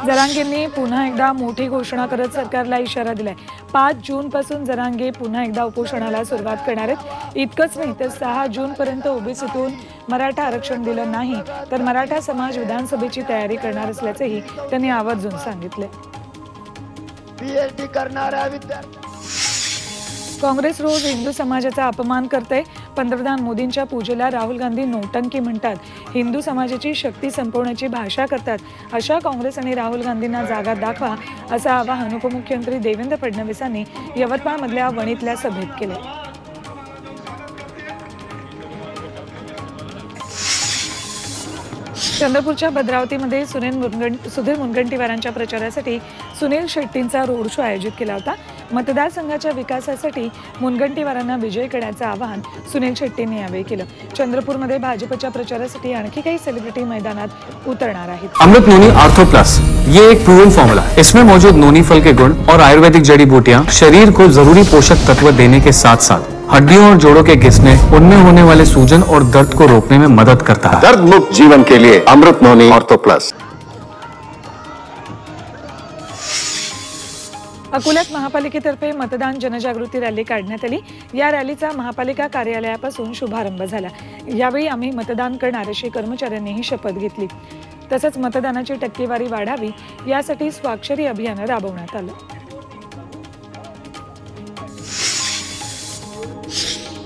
जरांगेंनी पुन्हा एकदा मोठी घोषणा करत सरकारला इशारा दिलाय। 5 जून पासून जरांगे पुन्हा एकदा उपोषणाला सुरुवात करणार आहेत। इतकंच नाही तर 6 जून पर्यंत ओबीसीतून मराठा आरक्षण दिलं नाही तर मराठा समाज विधानसभेची तयारी करणार असल्याचंही त्यांनी आवर्जून सांगितलंय। पीएचडी करणाऱ्या विद्यार्थी काँग्रेस रोज हिंदू समाजाचा अपमान करते। पंतप्रधान मोदींच्या पूजेला राहुल गांधी नौटंकी म्हणतात, हिंदू समाजाची शक्ती संपवण्याची भाषा करतात। अशा काँग्रेस आणि राहुल गांधींना जागा दाखवा असं आवाहन उपमुख्यमंत्री देवेंद्र फडणवीसांनी यवतमाळमधल्या वणीतल्या सभेत केलं। चंद्रपूरच्या भद्रावतीमध्ये सुधीर मुनगंटीवारांच्या प्रचारासाठी सुनील शेट्टींचा रोड शो आयोजित केला होता। मतदारसंघाच्या विकासासाठी मुनगंटीवारांना विजय करण्याचं आवाहन सुनील शेट्टींनी यावेळी केलं। चंद्रपूरमध्ये भाजपच्या प्रचारासाठी आणखी काही सेलिब्रिटी मैदानात उतरणार आहेत। अमृत नोनी आर्थो प्लस ये एक प्रूवन फॉर्मूला है। इसमें मौजूद नोनी फल के गुण और आयुर्वेदिक जड़ी बूटियां शरीर को जरूरी पोषक तत्व देने के साथ साथ हड्डियों और जोड़ों के घिसने, उनमें होने वाले सूजन और दर्द को रोकने में मदद करता है। दर्द मुक्त जीवन के लिए अमृत नोनी आर्थो प्लस। अकोल्यात महापालिकेतर्फे मतदान जनजागृती रॅली काढण्यात आली। या रॅलीचा महापालिका कार्यालयापासून शुभारंभ झाला। यावेळी आम्ही मतदान करणार अशी कर्मचाऱ्यांनीही शपथ घेतली। तसंच मतदानाची टक्केवारी वाढावी यासाठी स्वाक्षरी अभियान राबवण्यात आलं।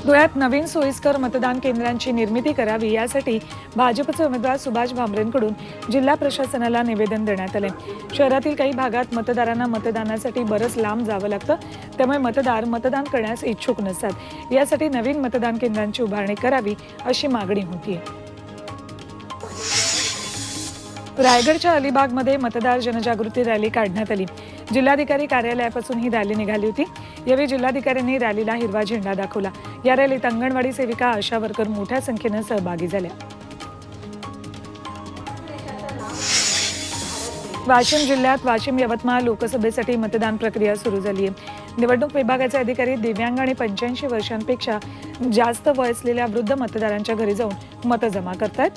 धुळ्यात नवीन सोयीस्कर मतदान केंद्रांची निर्मिती करावी यासाठी भाजपचे उमेदवार सुभाष भामरेंकडून जिल्हा प्रशासनाला निवेदन देण्यात आले। शहरातील काही भागात मतदारांना मतदानासाठी बरंच लांब जावं लागतं, त्यामुळे मतदार मतदान करण्यास इच्छुक नसतात। यासाठी नवीन मतदान केंद्रांची उभारणी करावी अशी मागणी होतीये। रायगडच्या अलिबागमध्ये मतदार जनजागृती रॅली काढण्यात आली। जिल्हाधिकारी कार्यालयापासून ही रॅली निघाली होती। यावेळी जिल्हाधिकाऱ्यांनी रॅलीला हिरवा झेंडा दाखवला। या रॅलीत अंगणवाडी सेविका, आशा वर्कर मोठ्या संख्येनं सहभागी झाल्या। वाशिम जिल्ह्यात वाशिम यवतमाळ लोकसभेसाठी मतदान प्रक्रिया सुरू झाली आहे। निवडणूक विभागाचे अधिकारी दिव्यांग आणि 85 वर्षांपेक्षा जास्त वय असलेल्या वृद्ध मतदारांच्या घरी जाऊन मतं जमा करतात।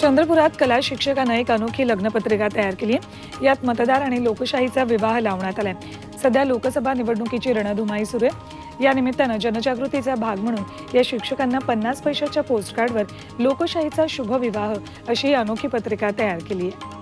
चंद्रपुरात कला शिक्षकानं एक अनोखी लग्नपत्रिका तयार केली आहे। यात मतदार आणि लोकशाहीचा विवाह लावण्यात आलाय। सध्या लोकसभा निवडणुकीची रणधुमाळी सुरू आहे। या निमित्तानं जनजागृतीचा भाग म्हणून या शिक्षकांना 50 पैशाच्या पोस्टकार्डवर लोकशाहीचा शुभ विवाह अशी अनोखी पत्रिका तयार केली आहे।